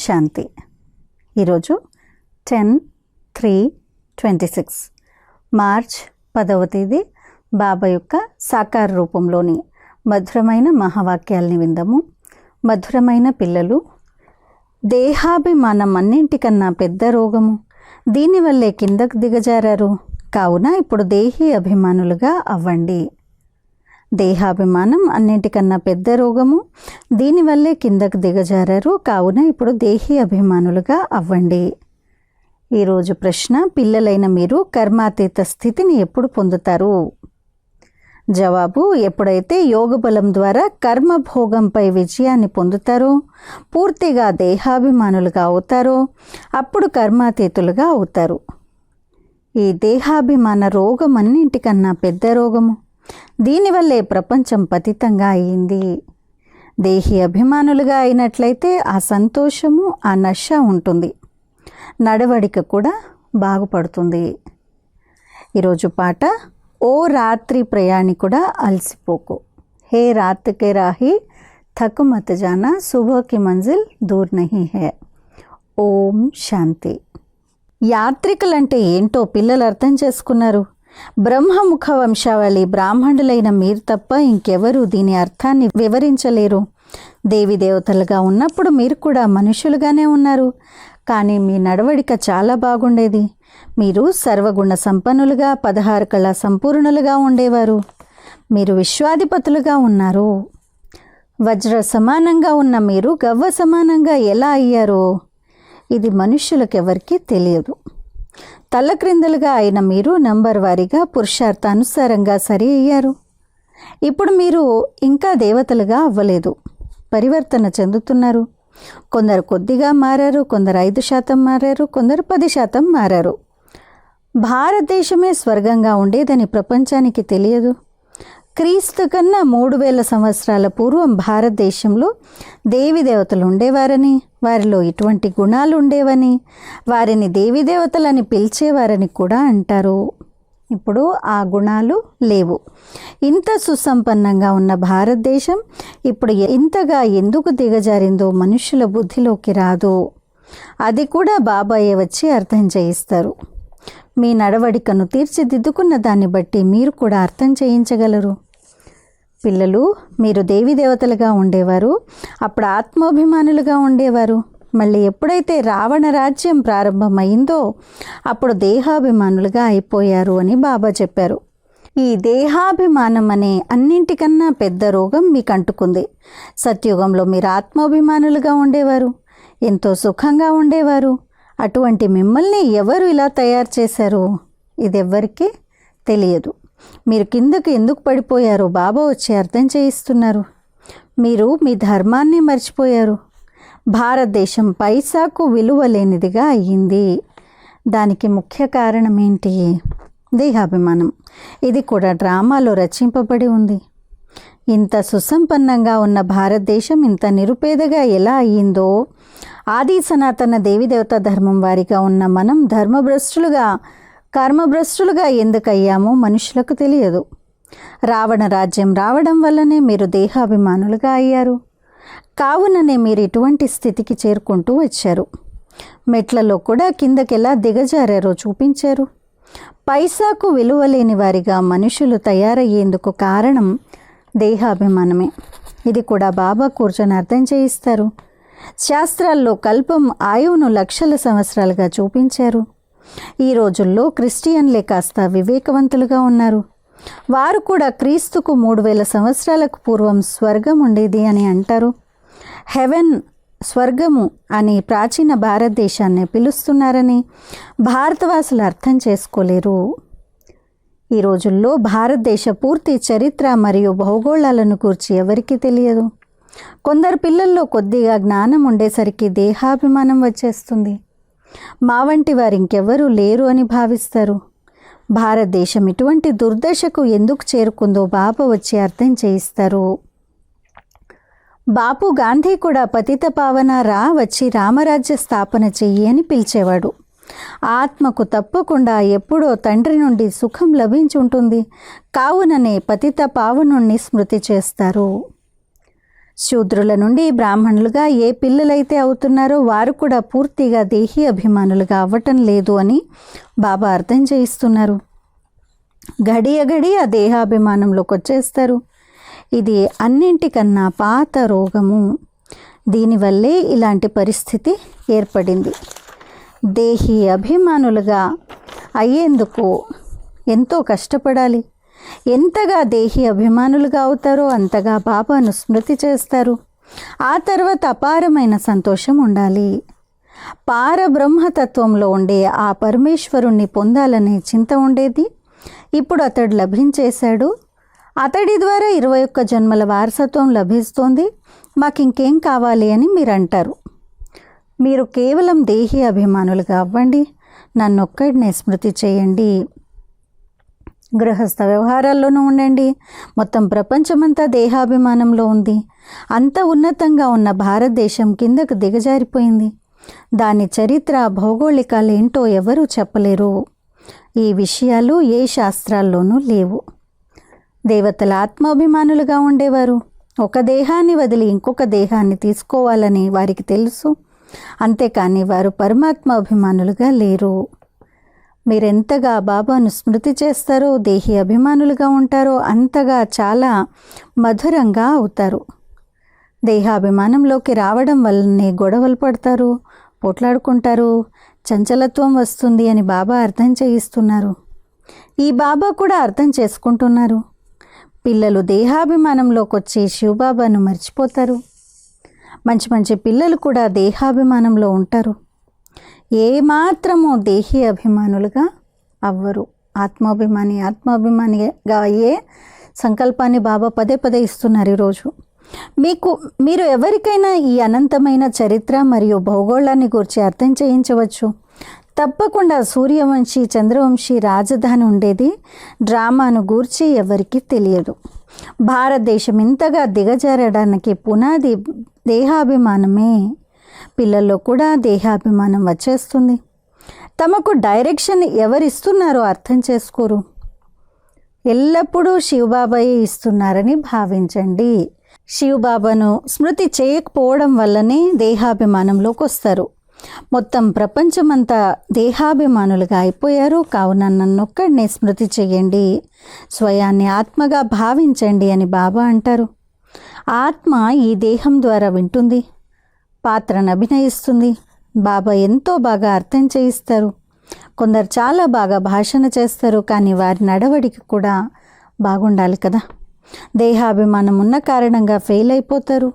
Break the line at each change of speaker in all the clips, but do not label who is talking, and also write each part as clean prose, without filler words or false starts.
శాంతి. ఈరోజు 10/3/26 మార్చ్ 10వ తేదీ బాబా యొక్క సాకార రూపంలోని మధురమైన మహావాక్యాల్ని విందాము. మధురమైన పిల్లలు, దేహాభిమానం అన్నింటికన్నా పెద్ద రోగము, దీనివల్లే కిందకు దిగజారారు. కావున ఇప్పుడు దేహీ అభిమానులుగా అవ్వండి. దేహాభిమానం అన్నింటికన్నా పెద్ద రోగము, దీనివల్లే కిందకు దిగజారారు. కావున ఇప్పుడు దేహీ అభిమానులుగా అవ్వండి. ఈరోజు ప్రశ్న, పిల్లలైన మీరు కర్మాతీత స్థితిని ఎప్పుడు పొందుతారు? జవాబు, ఎప్పుడైతే యోగ బలం ద్వారా కర్మభోగంపై విజయాన్ని పొందుతారో, పూర్తిగా దేహాభిమానులుగా అవుతారో, అప్పుడు కర్మాతీతులుగా అవుతారు. ఈ దేహాభిమాన రోగం అన్నింటికన్నా పెద్ద రోగము, దీనివల్లే ప్రపంచం పతితంగా అయింది. దేహీ అభిమానులుగా అయినట్లయితే ఆ సంతోషము, ఆ నశ ఉంటుంది. నడవడిక కూడా బాగుపడుతుంది. ఈరోజు పాట, ఓ రాత్రి ప్రయాణికుడా అలసిపోకు, హే రాత్కే రాహి థక్ మత్ జానా, సుబహ్ మంజిల్ దూర్ నహీ హై. ఓం శాంతి. యాత్రికులంటే ఏంటో పిల్లలు అర్థం చేసుకున్నారు. బ్రహ్మముఖ వంశావళి బ్రాహ్మణులైన మీరు తప్ప ఇంకెవరూ దీని అర్థాన్ని వివరించలేరు. దేవి దేవతలుగా ఉన్నప్పుడు మీరు కూడా మనుషులుగానే ఉన్నారు. కానీ మీ నడవడిక చాలా బాగుండేది. మీరు సర్వగుణ సంపన్నులుగా, 16 కళా సంపూర్ణులుగా ఉండేవారు. మీరు విశ్వాధిపతులుగా ఉన్నారు. వజ్ర సమానంగా ఉన్న మీరు గవ్వ సమానంగా ఎలా అయ్యారో ఇది మనుష్యులకెవరికీ తెలియదు. తల క్రిందలుగా అయిన మీరు నంబర్ వారీగా పురుషార్థానుసారంగా సరి అయ్యారు. ఇప్పుడు మీరు ఇంకా దేవతలుగా అవ్వలేదు, పరివర్తన చెందుతున్నారు. కొందరు కొద్దిగా మారారు, కొందరు 5% మారారు, కొందరు 10% మారారు. భారతదేశమే స్వర్గంగా ఉండేదని ప్రపంచానికి తెలియదు. క్రీస్తు కన్నా 3000 సంవత్సరాల పూర్వం భారతదేశంలో దేవి దేవతలు ఉండేవారని, వారిలో ఇటువంటి గుణాలు ఉండేవని, వారిని దేవి దేవతలని పిలిచేవారని కూడా అంటారు. ఇప్పుడు ఆ గుణాలు లేవు. ఇంత సుసంపన్నంగా ఉన్న భారతదేశం ఇప్పుడు ఇంతగా ఎందుకు దిగజారిందో మనుషుల బుద్ధిలోకి రాదు. అది కూడా బాబాయే వచ్చి అర్థం చేయిస్తారు. మీ నడవడికను తీర్చిదిద్దుకున్న దాన్ని బట్టి మీరు కూడా అర్థం చేయించగలరు. పిల్లలు, మీరు దేవి దేవతలుగా ఉండేవారు, అప్పుడు ఆత్మాభిమానులుగా ఉండేవారు. మళ్ళీ ఎప్పుడైతే రావణ రాజ్యం ప్రారంభమైందో అప్పుడు దేహాభిమానులుగా అయిపోయారు అని బాబా చెప్పారు. ఈ దేహాభిమానం అనే అన్నింటికన్నా పెద్ద రోగం మీకు అంటుకుంది. సత్యుగంలో మీరు ఆత్మాభిమానులుగా ఉండేవారు, ఎంతో సుఖంగా ఉండేవారు. అటువంటి మిమ్మల్ని ఎవరు ఇలా తయారు చేశారు ఇదెవ్వరికీ తెలియదు. మీరు కిందకు ఎందుకు పడిపోయారో బాబా వచ్చి అర్థం చేయిస్తున్నారు. మీరు మీ ధర్మాన్ని మర్చిపోయారు. భారతదేశం పైసాకు విలువ లేనిదిగా అయ్యింది. దానికి ముఖ్య కారణం ఏంటి? దేహాభిమానం. ఇది కూడా డ్రామాలో రచింపబడి ఉంది. ఇంత సుసంపన్నంగా ఉన్న భారతదేశం ఇంత నిరుపేదగా ఎలా అయ్యిందో, ఆది సనాతన దేవీదేవత ధర్మం వారిగా ఉన్న మనం ధర్మభ్రష్టులుగా, కర్మభ్రష్టులుగా ఎందుకు అయ్యామో మనుషులకు తెలియదు. రావణ రాజ్యం రావడం వల్లనే మీరు దేహాభిమానులుగా అయ్యారు. కావుననే మీరు ఇటువంటి స్థితికి చేరుకుంటూ వచ్చారు. మెట్లలో కూడా కిందకెలా దిగజారారో చూపించారు. పైసాకు విలువ లేని వారిగా మనుషులు తయారయ్యేందుకు కారణం దేహాభిమానమే. ఇది కూడా బాబా కూర్చొని అర్థం చేయిస్తారు. శాస్త్రాల్లో కల్పం ఆయువును లక్షల సంవత్సరాలుగా చూపించారు. ఈ రోజుల్లో క్రిస్టియన్లే కాస్త వివేకవంతులుగా ఉన్నారు. వారు కూడా క్రీస్తుకు 3000 సంవత్సరాలకు పూర్వం స్వర్గం ఉండేది అని అంటారు. హెవెన్, స్వర్గము అని ప్రాచీన భారతదేశాన్ని పిలుస్తున్నారని భారతవాసులు అర్థం చేసుకోలేరు. ఈ రోజుల్లో భారతదేశ పూర్తి చరిత్ర మరియు భౌగోళాలను గురించి ఎవరికీ తెలియదు. కొందరు పిల్లల్లో కొద్దిగా జ్ఞానం ఉండేసరికి దేహాభిమానం వచ్చేస్తుంది. మా వంటి వారు ఇంకెవ్వరూ లేరు అని భావిస్తారు. భారతదేశం ఇటువంటి దుర్దశకు ఎందుకు చేరుకుందో బాబా వచ్చి అర్థం చేయిస్తారు. బాపు గాంధీ కూడా పతిత పావన రా, వచ్చి రామరాజ్య స్థాపన చెయ్యి అని పిలిచేవాడు. ఆత్మకు తప్పకుండా ఎప్పుడో తండ్రి నుండి సుఖం లభించి ఉంటుంది. కావుననే పతిత పావనుణ్ణి స్మృతి చేస్తారు. శూద్రుల నుండి బ్రాహ్మణులుగా ఏ పిల్లలైతే అవుతున్నారో వారు కూడా పూర్తిగా దేహీ అభిమానులుగా అవ్వటం లేదు అని బాబా అర్థం చేయిస్తున్నారు. గడియ గడియ దేహాభిమానంలోకి వచ్చేస్తారు. ఇది అన్నింటికన్నా పాత రోగము. దీనివల్లే ఇలాంటి పరిస్థితి ఏర్పడింది. దేహీ అభిమానులుగా అయ్యేందుకు ఎంతో కష్టపడాలి. ఎంతగా దేహీ అభిమానులుగా అవుతారో అంతగా బాబాను స్మృతి చేస్తారు. ఆ తర్వాత అపారమైన సంతోషం ఉండాలి. పారబ్రహ్మతత్వంలో ఉండే ఆ పరమేశ్వరుణ్ణి పొందాలనే చింత ఉండేది. ఇప్పుడు అతడు లభించేశాడు. అతడి ద్వారా 21 జన్మల వారసత్వం లభిస్తోంది. మాకు ఇంకేం కావాలి అని మీరు అంటారు. మీరు కేవలం దేహీ అభిమానులుగా అవ్వండి. నన్నొక్కడినే స్మృతి చేయండి. గృహస్థ వ్యవహారాల్లోనూ ఉండండి. మొత్తం ప్రపంచమంతా దేహాభిమానంలో ఉంది. అంత ఉన్నతంగా ఉన్న భారతదేశం కిందకు దిగజారిపోయింది. దాని చరిత్ర భౌగోళికాలు ఏంటో ఎవరూ చెప్పలేరు. ఈ విషయాలు ఏ శాస్త్రాల్లోనూ లేవు. దేవతల ఆత్మాభిమానులుగా ఉండేవారు. ఒక దేహాన్ని వదిలి ఇంకొక దేహాన్ని తీసుకోవాలని వారికి తెలుసు. అంతేకాని వారు పరమాత్మ అభిమానులుగా లేరు. మీరెంతగా బాబాను స్మృతి చేస్తారో, దేహి అభిమానులుగా ఉంటారో అంతగా చాలా మధురంగా అవుతారు. దేహాభిమానంలోకి రావడం వల్లనే గొడవలు పడతారు, పోట్లాడుకుంటారు, చంచలత్వం వస్తుంది అని బాబా అర్థం చేయిస్తున్నారు. ఈ బాబా కూడా అర్థం చేసుకుంటున్నారు. పిల్లలు దేహాభిమానంలోకి వచ్చి శివబాబాను మర్చిపోతారు. మంచి మంచి పిల్లలు కూడా దేహాభిమానంలో ఉంటారు. ఏమాత్రము దేహీ అభిమానులుగా అవ్వరు. ఆత్మాభిమానిగా అయ్యే సంకల్పాన్ని బాబా పదే పదే ఇస్తున్నారు. ఈరోజు మీరు ఎవరికైనా ఈ అనంతమైన చరిత్ర మరియు భౌగోళాన్ని గురించి అర్థం చేయించవచ్చు. తప్పకుండా సూర్యవంశీ చంద్రవంశీ రాజధాని ఉండేది. డ్రామాను గూర్చి ఎవరికీ తెలియదు. భారతదేశం ఇంతగా దిగజారడానికి పునాది దేహాభిమానమే. పిల్లల్లో కూడా దేహాభిమానం వచ్చేస్తుంది. తమకు డైరెక్షన్ ఎవరిస్తున్నారో అర్థం చేసుకోరు. ఎల్లప్పుడూ శివబాబాయే ఇస్తున్నారని భావించండి. శివబాబాను స్మృతి చేయకపోవడం వల్లనే దేహాభిమానంలోకి వస్తారు. మొత్తం ప్రపంచమంతా దేహాభిమానులుగా అయిపోయారు. కావున నన్నొక్కడినే స్మృతి చేయండి, స్వయాన్ని ఆత్మగా భావించండి అని బాబా అంటారు. ఆత్మ ఈ దేహం ద్వారా వింటుంది, పాత్రను అభినయిస్తుంది. బాబా ఎంతో బాగా అర్థం చేయిస్తారు. కొందరు చాలా బాగా భాషణ చేస్తారు, కానీ వారి నడవడికి కూడా బాగుండాలి కదా. దేహాభిమానం ఉన్న కారణంగా ఫెయిల్ అయిపోతారు.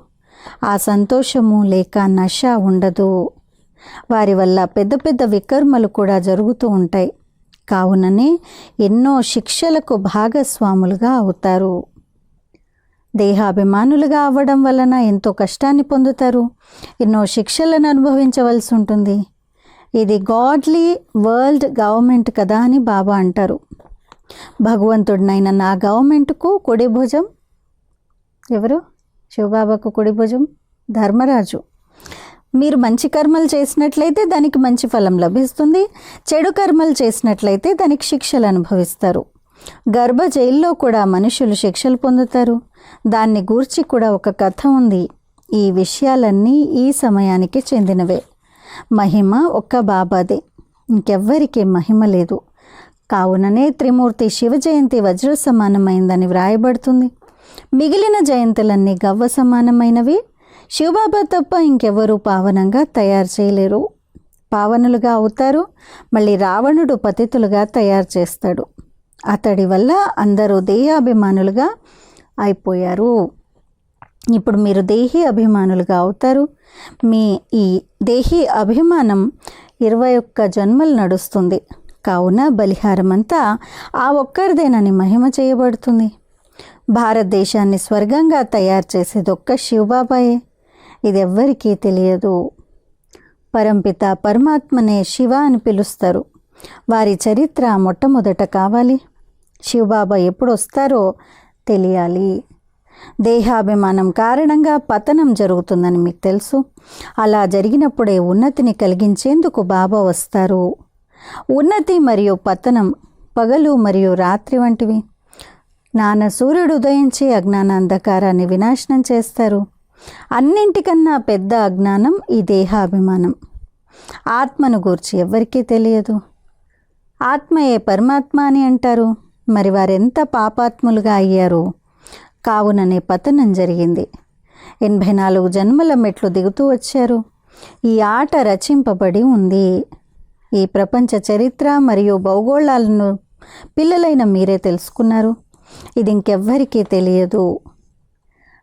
ఆ సంతోషము లేక నశ ఉండదు. వారి వల్ల పెద్ద పెద్ద వికర్మలు కూడా జరుగుతూ ఉంటాయి. కావుననే ఎన్నో శిక్షలకు భాగస్వాములుగా అవుతారు. దేహాభిమానులుగా అవ్వడం వలన ఎంతో కష్టాన్ని పొందుతారు. ఎన్నో శిక్షలను అనుభవించవలసి ఉంటుంది. ఇది గాడ్లీ వరల్డ్ గవర్నమెంట్ కదా అని బాబా అంటారు. భగవంతుడినైన నా గవర్నమెంట్కు కుడి భుజం ఎవరు? శివబాబాకు కుడి భుజం ధర్మరాజు. మీరు మంచి కర్మలు చేసినట్లయితే దానికి మంచి ఫలం లభిస్తుంది. చెడు కర్మలు చేసినట్లయితే దానికి శిక్షలు అనుభవిస్తారు. గర్భ జైల్లో కూడా మనుషులు శిక్షలు పొందుతారు. దాన్ని గూర్చి కూడా ఒక కథ ఉంది. ఈ విషయాలన్నీ ఈ సమయానికి చెందినవే. మహిమ ఒక్క బాబాదే, ఇంకెవ్వరికీ మహిమ లేదు. కావుననే త్రిమూర్తి శివ జయంతి వజ్ర సమానమైందని వ్రాయబడుతుంది. మిగిలిన జయంతులన్నీ గవ్వ సమానమైనవి. శివబాబా తప్ప ఇంకెవరూ పావనంగా తయారు చేయలేరు. పావనులుగా అవుతారు, మళ్ళీ రావణుడు పతితులుగా తయారు చేస్తాడు. అతడి వల్ల అందరూ దేహాభిమానులుగా అయిపోయారు. ఇప్పుడు మీరు దేహీ అభిమానులుగా అవుతారు. మీ ఈ దేహీ అభిమానం 21 జన్మలు నడుస్తుంది. కావున బలిహారం అంతా ఆ ఒక్కరిదేనని మహిమ చేయబడుతుంది. భారతదేశాన్ని స్వర్గంగా తయారు చేసేది ఒక్క శివబాబాయే. ఇది ఎవ్వరికీ తెలియదు. పరంపిత పరమాత్మనే శివ అని పిలుస్తారు. వారి చరిత్ర మొట్టమొదట కావాలి. శివబాబా ఎప్పుడు వస్తారో తెలియాలి. దేహాభిమానం కారణంగా పతనం జరుగుతుందని మీకు తెలుసు. అలా జరిగినప్పుడే ఉన్నతిని కలిగించేందుకు బాబా వస్తారు. ఉన్నతి మరియు పతనం పగలు మరియు రాత్రి వంటివి. జ్ఞాన సూర్యుడు ఉదయించి అజ్ఞాన అంధకారాన్ని వినాశనం చేస్తారు. అన్నింటికన్నా పెద్ద అజ్ఞానం ఈ దేహాభిమానం. ఆత్మను గూర్చి ఎవ్వరికీ తెలియదు. ఆత్మయే పరమాత్మ అని అంటారు. మరి వారెంత పాపాత్ములుగా అయ్యారు. కావుననే పతనం జరిగింది. 84 జన్మల మెట్లు దిగుతూ వచ్చారు. ఈ ఆట రచింపబడి ఉంది. ఈ ప్రపంచ చరిత్ర మరియు భౌగోళాలను పిల్లలైన మీరే తెలుసుకున్నారు. ఇది ఇంకెవ్వరికీ తెలియదు.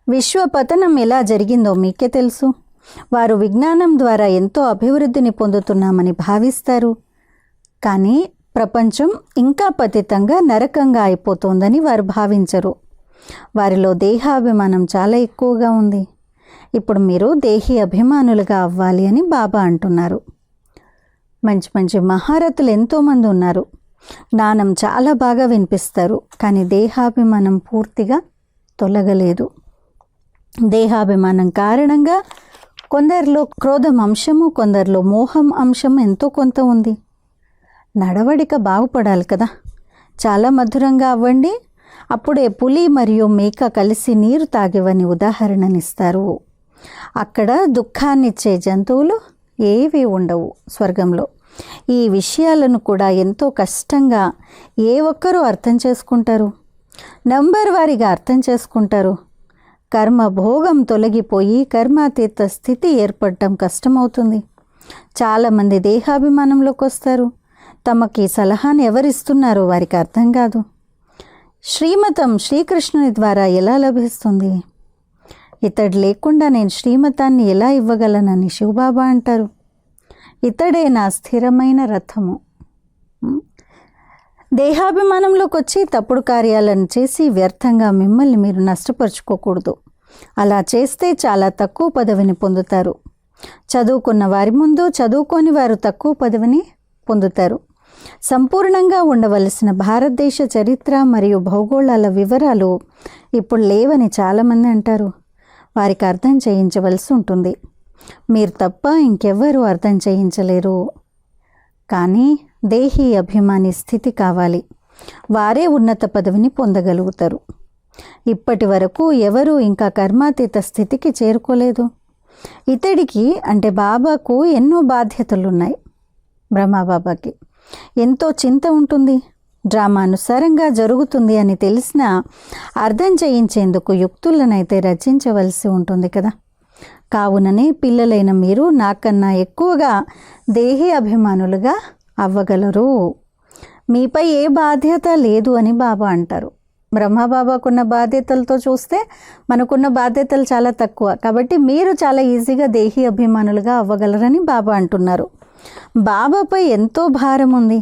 విశ్వ పతనం ఎలా జరిగిందో మీకే తెలుసు. వారు విజ్ఞానం ద్వారా ఎంతో అభివృద్ధిని పొందుతున్నామని భావిస్తారు. కానీ ప్రపంచం ఇంకా పతితంగా నరకంగా అయిపోతోందని వారు భావించరు. వారిలో దేహాభిమానం చాలా ఎక్కువగా ఉంది. ఇప్పుడు మీరు దేహీ అభిమానులుగా అవ్వాలి అని బాబా అంటున్నారు. మంచి మంచి మహారథులు ఎంతోమంది ఉన్నారు. జ్ఞానం చాలా బాగా వినిపిస్తారు. కానీ దేహాభిమానం పూర్తిగా తొలగలేదు. దేహాభిమానం కారణంగా కొందరిలో క్రోధం అంశము, కొందరిలో మోహం అంశం ఎంతో కొంత ఉంది. నడవడిక బాగుపడాలి కదా. చాలా మధురంగా అవ్వండి. అప్పుడే పులి మరియు మేక కలిసి నీరు తాగివని ఉదాహరణనిస్తారు. అక్కడ దుఃఖాన్నిచ్చే జంతువులు ఏవి ఉండవు స్వర్గంలో. ఈ విషయాలను కూడా ఎంతో కష్టంగా ఏ ఒక్కరూ అర్థం చేసుకుంటారు. నంబర్ వారీగా అర్థం చేసుకుంటారు. కర్మ భోగం తొలగిపోయి కర్మాతీత స్థితి ఏర్పడటం కష్టమవుతుంది. చాలామంది దేహాభిమానంలోకి వస్తారు. తమకి సలహాను ఎవరిస్తున్నారో వారికి అర్థం కాదు. శ్రీమతం శ్రీకృష్ణుని ద్వారా ఎలా లభిస్తుంది? ఇతడు లేకుండా నేను శ్రీమతాన్ని ఎలా ఇవ్వగలనని శివబాబా అంటారు. ఇతడే నా స్థిరమైన రథము. దేహాభిమానంలోకి వచ్చి తప్పుడు కార్యాలను చేసి వ్యర్థంగా మిమ్మల్ని మీరు నష్టపరుచుకోకూడదు. అలా చేస్తే చాలా తక్కువ పదవిని పొందుతారు. చదువుకున్న వారి ముందు చదువుకోని వారు తక్కువ పదవిని పొందుతారు. సంపూర్ణంగా ఉండవలసిన భారతదేశ చరిత్ర మరియు భౌగోళాల వివరాలు ఇప్పుడు లేవని చాలామంది అంటారు. వారికి అర్థం చేయించవలసి ఉంటుంది. మీరు తప్ప ఇంకెవ్వరూ అర్థం చేయించలేరు. కానీ దేహీ అభిమాని స్థితి కావాలి. వారే ఉన్నత పదవిని పొందగలుగుతారు. ఇప్పటి వరకు ఎవరూ ఇంకా కర్మాతీత స్థితికి చేరుకోలేదు. ఇతడికి అంటే బాబాకు ఎన్నో బాధ్యతలున్నాయి. బ్రహ్మబాబాకి ఎంతో చింత ఉంటుంది. డ్రామానుసారంగా జరుగుతుంది అని తెలిసినా అర్థం చేయించేందుకు యుక్తులనైతే రచించవలసి ఉంటుంది కదా. కావుననే పిల్లలైన మీరు నాకన్నా ఎక్కువగా దేహీ అభిమానులుగా అవ్వగలరు. మీపై ఏ బాధ్యత లేదు అని బాబా అంటారు. బ్రహ్మబాబాకున్న బాధ్యతలతో చూస్తే మనకున్న బాధ్యతలు చాలా తక్కువ. కాబట్టి మీరు చాలా ఈజీగా దేహీ అభిమానులుగా అవ్వగలరని బాబా అంటున్నారు. బాబాపై ఎంతో భారం ఉంది.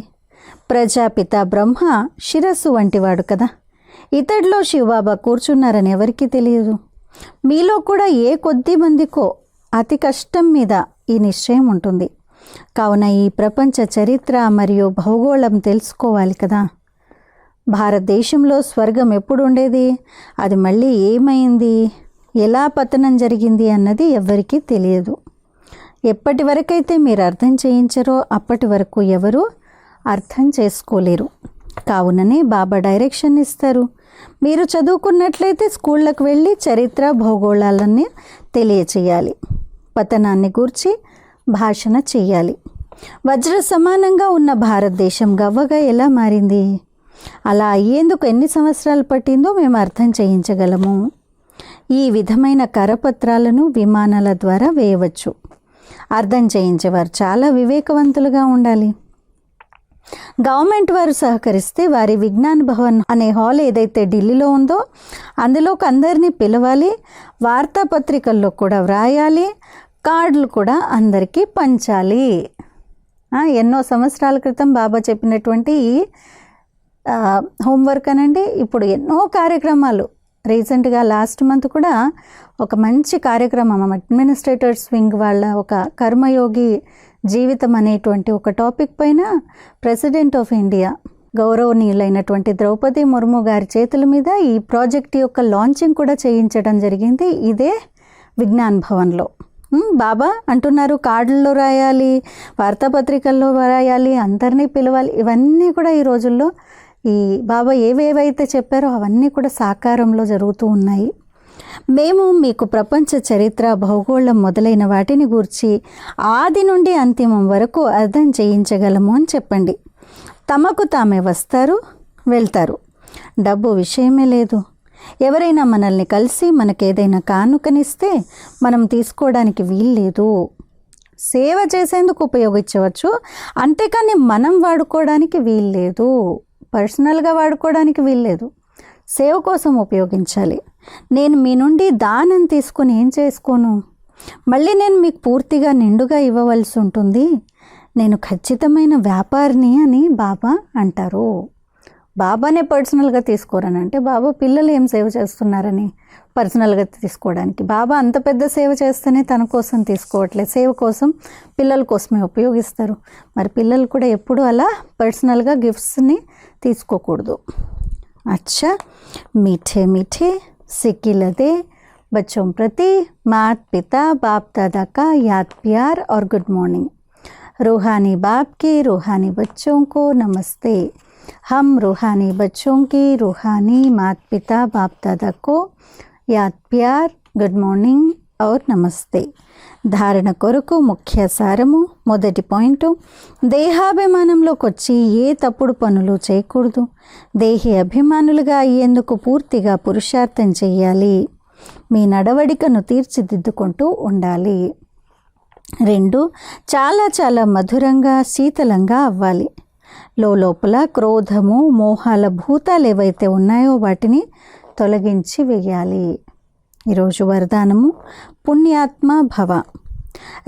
ప్రజాపిత బ్రహ్మ శిరస్సు వంటివాడు కదా. ఇతడిలో శివబాబా కూర్చున్నారని ఎవరికీ తెలియదు. మీలో కూడా ఏ కొద్ది మందికో అతి కష్టం మీద ఈ నిశ్చయం ఉంటుంది. కావున ఈ ప్రపంచ చరిత్ర మరియు భౌగోళం తెలుసుకోవాలి కదా. భారతదేశంలో స్వర్గం ఎప్పుడు ఉండేది, అది మళ్ళీ ఏమైంది, ఎలా పతనం జరిగింది అన్నది ఎవ్వరికీ తెలియదు. ఎప్పటి వరకైతే మీరు అర్థం చేయించరో అప్పటి వరకు ఎవరు అర్థం చేసుకోలేరు. కావుననే బాబా డైరెక్షన్ ఇస్తారు. మీరు చదువుకున్నట్లయితే స్కూళ్ళకు వెళ్ళి చరిత్ర భూగోళాలన్నీ తెలియచేయాలి. పతనాన్ని గూర్చి భాషణ చేయాలి. వజ్ర సమానంగా ఉన్న భారతదేశం గవ్వగా ఎలా మారింది, అలా అయ్యేందుకు ఎన్ని సంవత్సరాలు పట్టిందో మేము అర్థం చేయించగలము. ఈ విధమైన కరపత్రాలను విమానాల ద్వారా వేయవచ్చు. అర్థం చేయించేవారు చాలా వివేకవంతులుగా ఉండాలి. గవర్నమెంట్ వారు సహకరిస్తే వారి విజ్ఞాన్ భవన్ అనే హాల్ ఏదైతే ఢిల్లీలో ఉందో అందులోకి అందరినీ పిలవాలి. వార్తాపత్రికల్లో కూడా వ్రాయాలి. కార్డులు కూడా అందరికీ పంచాలి. ఎన్నో సంవత్సరాల క్రితం బాబా చెప్పినటువంటి హోంవర్క్ అనండి. ఇప్పుడు ఎన్నో కార్యక్రమాలు రీసెంట్గా లాస్ట్ మంత్ కూడా ఒక మంచి కార్యక్రమం అడ్మినిస్ట్రేటర్స్ వింగ్ వాళ్ళ ఒక కర్మయోగి జీవితం అనేటువంటి ఒక టాపిక్ పైన ప్రెసిడెంట్ ఆఫ్ ఇండియా గౌరవనీయులైనటువంటి ద్రౌపది ముర్ము గారి చేతుల మీద ఈ ప్రాజెక్ట్ యొక్క లాంచింగ్ కూడా చేయించడం జరిగింది. ఇదే విజ్ఞాన్ భవన్లో. బాబా అంటున్నారు కార్డుల్లో రాయాలి, వార్తాపత్రికల్లో రాయాలి, అందరినీ పిలవాలి. ఇవన్నీ కూడా ఈ రోజుల్లో ఈ బాబా ఏవేవైతే చెప్పారో అవన్నీ కూడా సాకారంలో జరుగుతూ ఉన్నాయి. మేము మీకు ప్రపంచ చరిత్ర, భౌగోళం మొదలైన వాటిని గూర్చి ఆది నుండి అంతిమం వరకు అర్థం చేయించగలము అని చెప్పండి. తమకు తామే వస్తారు, వెళ్తారు. డబ్బు విషయమే లేదు. ఎవరైనా మనల్ని కలిసి మనకేదైనా కానుకనిస్తే మనం తీసుకోవడానికి వీల్లేదు. సేవ చేసేందుకు ఉపయోగించవచ్చు, అంతేకాని మనం వాడుకోవడానికి వీల్లేదు. పర్సనల్గా వాడుకోవడానికి వీల్లేదు. సేవ కోసం ఉపయోగించాలి. నేను మీ నుండి దానం తీసుకొని ఏం చేసుకోను? మళ్ళీ నేను మీకు పూర్తిగా నిండుగా ఇవ్వవలసి ఉంటుంది. నేను ఖచ్చితమైన వ్యాపారిని అని బాబా అంటారు. బాబానే పర్సనల్గా తీసుకోరని అంటే బాబా పిల్లలు ఏం సేవ చేస్తున్నారని పర్సనల్గా తీసుకోవడానికి. బాబా అంత పెద్ద సేవ చేస్తేనే తన కోసం తీసుకోవట్లేదు. సేవ కోసం పిల్లల కోసమే ఉపయోగిస్తారు. మరి పిల్లలు కూడా ఎప్పుడు అలా పర్సనల్గా గిఫ్ట్స్ని తీసుకోకూడదు. अच्छा, मीठे मीठे सिक्की लदे बच्चों प्रति माता पिता बाप दादा का याद प्यार और गुड मॉर्निंग। रूहानी बाप के रूहानी बच्चों को नमस्ते। हम रूहानी बच्चों की रूहानी माता पिता बाप दादा को याद प्यार, गुड मॉर्निंग और नमस्ते। ధారణ కొరకు ముఖ్య సారము. మొదటి పాయింట్, దేహాభిమానంలోకి వచ్చి ఏ తప్పుడు పనులు చేయకూడదు. దేహి అభిమానులుగా అయ్యేందుకు పూర్తిగా పురుషార్థం చేయాలి. మీ నడవడికను తీర్చిదిద్దుకుంటూ ఉండాలి. 2, చాలా చాలా మధురంగా శీతలంగా అవ్వాలి. లోపల క్రోధము, మోహాల భూతాలు ఏవైతే ఉన్నాయో వాటిని తొలగించి వేయాలి. ఈరోజు వరదానము, పుణ్యాత్మ భవ.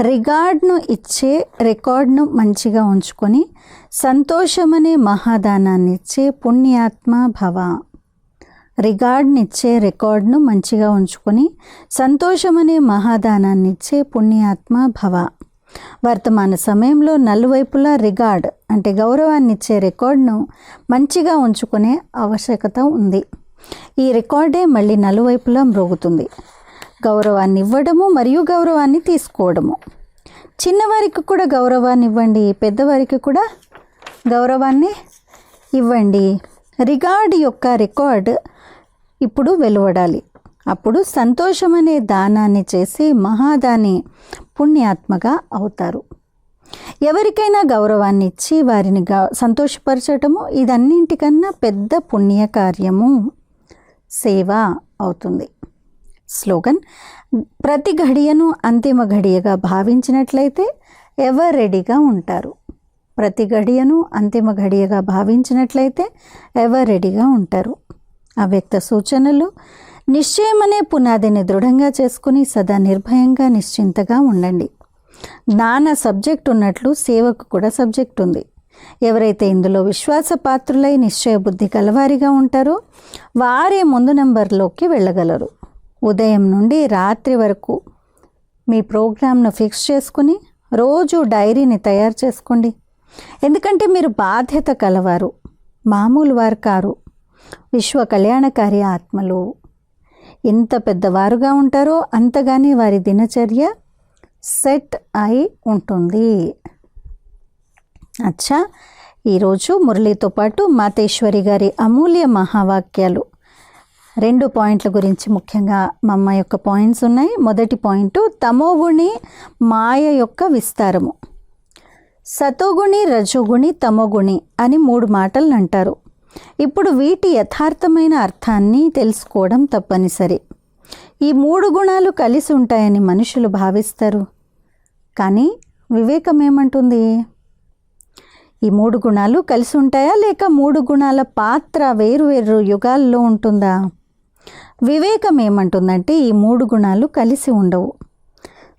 రిగార్డ్ను ఇచ్చే రికార్డ్ను మంచిగా ఉంచుకొని సంతోషమనే మహాదానాన్ని ఇచ్చే పుణ్యాత్మ భవ. రిగార్డ్నిచ్చే రికార్డ్ను మంచిగా ఉంచుకొని సంతోషమనే మహాదానాన్ని ఇచ్చే పుణ్యాత్మ భవ. వర్తమాన సమయంలో నలువైపులా రిగార్డ్ అంటే గౌరవాన్ని ఇచ్చే రికార్డ్ను మంచిగా ఉంచుకునే ఆవశ్యకత ఉంది. ఈ రికార్డే మళ్ళీ నలువైపులా మ్రోగుతుంది. గౌరవాన్ని ఇవ్వడము మరియు గౌరవాన్ని తీసుకోవడము. చిన్నవారికి కూడా గౌరవాన్ని ఇవ్వండి, పెద్దవారికి కూడా గౌరవాన్ని ఇవ్వండి. రిగార్డ్ యొక్క రికార్డ్ ఇప్పుడు వెలువడాలి. అప్పుడు సంతోషమనే దానాన్ని చేసి మహాదాని పుణ్యాత్మగా అవుతారు. ఎవరికైనా గౌరవాన్ని ఇచ్చి వారిని సంతోషపరచటము ఇదన్నింటికన్నా పెద్ద పుణ్యకార్యము, సేవ అవుతుంది. స్లోగన్, ప్రతి ఘడియను అంతిమ ఘడియగా భావించినట్లయితే ఎవరు రెడీగా ఉంటారు. ప్రతి ఘడియను అంతిమ ఘడియగా భావించినట్లయితే ఎవరు రెడీగా ఉంటారు. అవ్యక్త సూచనలు, నిశ్చయమనే పునాదిని దృఢంగా చేసుకుని సదా నిర్భయంగా నిశ్చింతగా ఉండండి. జ్ఞాన సబ్జెక్ట్ ఉన్నట్లు సేవకు కూడా సబ్జెక్ట్ ఉంది. ఎవరైతే ఇందులో విశ్వాసపాత్రులై నిశ్చయ బుద్ధి కలవారిగా ఉంటారో వారే ముందు నెంబర్లోకి వెళ్ళగలరు. ఉదయం నుండి రాత్రి వరకు మీ ప్రోగ్రామ్ను ఫిక్స్ చేసుకుని రోజు డైరీని తయారు చేసుకోండి. ఎందుకంటే మీరు బాధ్యత కలవారు, మామూలు వారు కారు. విశ్వ కళ్యాణకారి ఆత్మలు. ఎంత పెద్దవారుగా ఉంటారో అంతగానే వారి దినచర్య సెట్ అయి ఉంటుంది. అచ్చా, ఈరోజు మురళీతో పాటు మాతేశ్వరి గారి అమూల్య మహావాక్యాలు 2 పాయింట్ల గురించి ముఖ్యంగా మా అమ్మ యొక్క పాయింట్స్ ఉన్నాయి. మొదటి పాయింట్, తమోగుణి మాయ యొక్క విస్తారము. సతోగుణి, రజోగుణి, తమోగుణి అని 3 మాటలను అంటారు. ఇప్పుడు వీటి యథార్థమైన అర్థాన్ని తెలుసుకోవడం తప్పనిసరి. ఈ 3 గుణాలు కలిసి ఉంటాయని మనుషులు భావిస్తారు. కానీ వివేకం ఏమంటుంది? ఈ 3 గుణాలు కలిసి ఉంటాయా లేక 3 గుణాల పాత్ర వేరు వేరు యుగాల్లో ఉంటుందా? వివేకం ఏమంటుందంటే ఈ 3 గుణాలు కలిసి ఉండవు.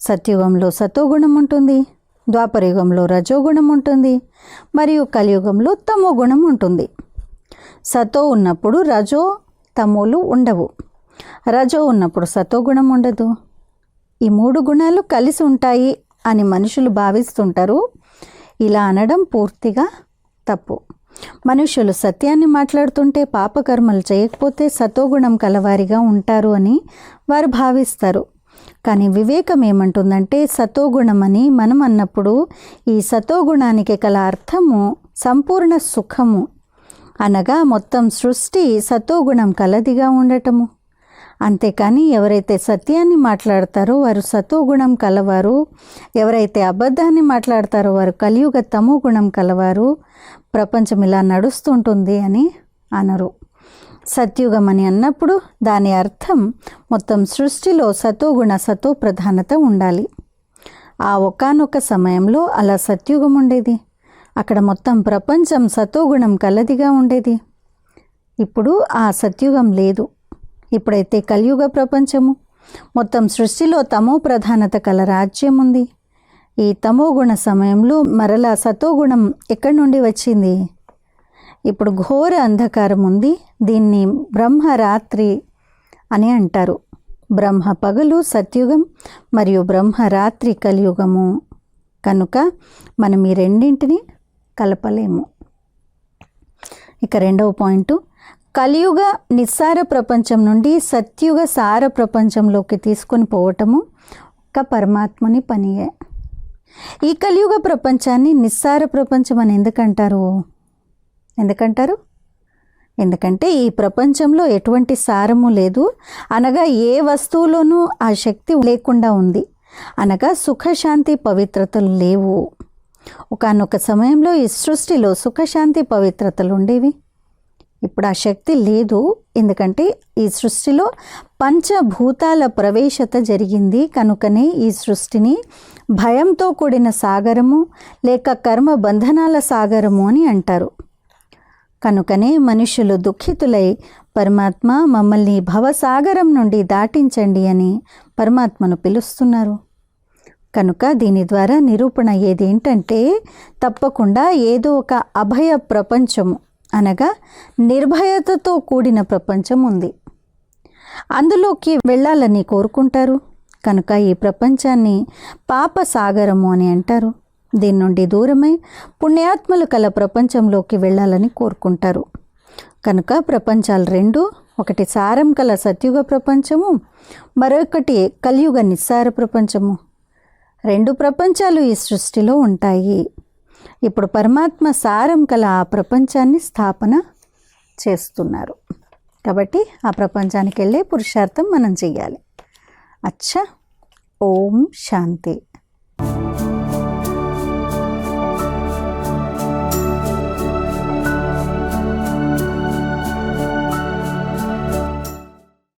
సత్యుగంలో సతోగుణం ఉంటుంది, ద్వాపరయుగంలో రజోగుణం ఉంటుంది, మరియు కలియుగంలో తమో గుణం ఉంటుంది. సతో ఉన్నప్పుడు రజో తమోలు ఉండవు, రజో ఉన్నప్పుడు సతోగుణం ఉండదు. ఈ 3 గుణాలు కలిసి ఉంటాయి అని మనుషులు భావిస్తుంటారు. ఇలా అనడం పూర్తిగా తప్పు. మనుషులు సత్యాన్ని మాట్లాడుతుంటే పాపకర్మలు చేయకపోతే సతోగుణం కలవారిగా ఉంటారు అని వారు భావిస్తారు. కానీ వివేకం ఏమంటుందంటే సతోగుణం అని మనం అన్నప్పుడు ఈ సతోగుణానికి కల అర్థము సంపూర్ణ సుఖము, అనగా మొత్తం సృష్టి సతోగుణం కలదిగా ఉండటము. అంతేకాని ఎవరైతే సత్యాన్ని మాట్లాడతారో వారు సతోగుణం కలవారు, ఎవరైతే అబద్ధాన్ని మాట్లాడతారో వారు కలియుగ తమో గుణం కలవారు, ప్రపంచం ఇలా నడుస్తుంటుంది అని అనరు. సత్యుగం అని అన్నప్పుడు దాని అర్థం మొత్తం సృష్టిలో సతోగుణ సతో ప్రధానత ఉండాలి. ఆ ఒకానొక సమయంలో అలా సత్యుగం ఉండేది. అక్కడ మొత్తం ప్రపంచం సతోగుణం కలదిగా ఉండేది. ఇప్పుడు ఆ సత్యుగం లేదు. ఇప్పుడైతే కలియుగ ప్రపంచము, మొత్తం సృష్టిలో తమో ప్రధానత కల రాజ్యం ఉంది. ఈ తమో గుణ సమయంలో మరలా సతోగుణం ఎక్కడి నుండి వచ్చింది? ఇప్పుడు ఘోర అంధకారం ఉంది. దీన్ని బ్రహ్మరాత్రి అని అంటారు. బ్రహ్మ పగలు సత్యుగం మరియు బ్రహ్మరాత్రి కలియుగము. కనుక మనం ఈ రెండింటిని కలపలేము. ఇక రెండవ పాయింట్, కలియుగ నిస్సార ప్రపంచం నుండి సత్యుగ సార ప్రపంచంలోకి తీసుకొని పోవటము ఒక పరమాత్మని పనియే. ఈ కలియుగ ప్రపంచాన్ని నిస్సార ప్రపంచం అని ఎందుకంటారు? ఎందుకంటే ఈ ప్రపంచంలో ఎటువంటి సారము లేదు, అనగా ఏ వస్తువులోనూ ఆ శక్తి లేకుండా ఉంది, అనగా సుఖశాంతి పవిత్రతలు లేవు. ఒకానొక సమయంలో ఈ సృష్టిలో సుఖశాంతి పవిత్రతలు ఉండేవి. ఇప్పుడు ఆ శక్తి లేదు. ఎందుకంటే ఈ సృష్టిలో పంచభూతాల ప్రవేశత జరిగింది. కనుకనే ఈ సృష్టిని భయంతో కూడిన సాగరము లేక కర్మ బంధనాల సాగరము అని అంటారు. కనుకనే మనుషులు దుఃఖితులై పరమాత్మ మమ్మల్ని భవసాగరం నుండి దాటించండి అని పరమాత్మను పిలుస్తున్నారు. కనుక దీని ద్వారా నిరూపణ అయ్యేది ఏంటంటే, తప్పకుండా ఏదో ఒక అభయ ప్రపంచము, అనగా నిర్భయతతో కూడిన ప్రపంచం ఉంది. అందులోకి వెళ్ళాలని కోరుకుంటారు. కనుక ఈ ప్రపంచాన్ని పాప సాగరము అని అంటారు. దీని నుండి దూరమై పుణ్యాత్మలు కల ప్రపంచంలోకి వెళ్ళాలని కోరుకుంటారు. కనుక ప్రపంచాలు రెండు, ఒకటి సారం కల సత్యుగ ప్రపంచము, మరొకటి కలియుగ నిస్సార ప్రపంచము. రెండు ప్రపంచాలు ఈ సృష్టిలో ఉంటాయి. ఇప్పుడు పరమాత్మ సారం కల ఆ ప్రపంచాన్ని స్థాపన చేస్తున్నారు. కాబట్టి ఆ ప్రపంచానికి వెళ్ళే పురుషార్థం మనం చెయ్యాలి. అచ్చా, ఓం శాంతి.